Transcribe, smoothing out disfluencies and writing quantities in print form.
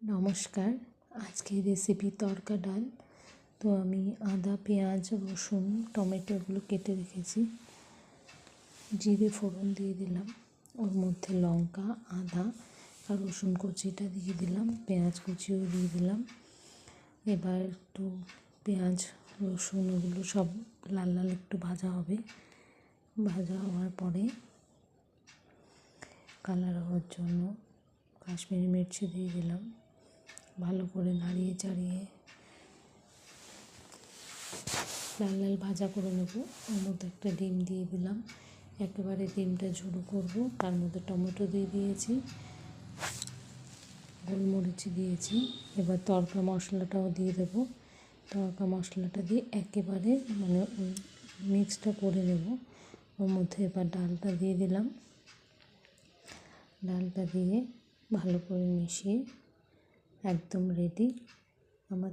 নমস্কার। আজকের রেসিপি তড়কা ডাল। তো আমি আদা, পেঁয়াজ, রসুন, টমেটো এগুলো কেটে রেখেছি। জিরে ফোড়ন দিয়ে দিলাম, ওর মধ্যে লঙ্কা, আদা আর রসুন কুচিটা দিয়ে দিলাম, পেঁয়াজ কুচিও দিয়ে দিলাম। এবার একটু পেঁয়াজ, রসুন ওগুলো সব লাল লাল একটু ভাজা হবে। ভাজা হওয়ার পরে কালার হওয়ার জন্য কাশ্মীরি মির্চি দিয়ে দিলাম। ভালো করে নাড়িয়ে চাড়িয়ে লাল লাল ভাজা করে নেব। ওর মধ্যে একটা ডিম দিয়ে দিলাম, একেবারে ডিমটা ঝুড়ো করব। তার মধ্যে টমেটো দিয়ে দিয়েছি, গোলমরিচ দিয়েছি। এবার তড়কা মশলাটাও দিয়ে দেব। তড়কা মশলাটা দিয়ে একেবারে মিক্সটা করে নেব। ওর মধ্যে এবার ডালটা দিয়ে দিলাম। ডালটা দিয়ে ভালো করে মিশিয়ে একদম রেডি আমার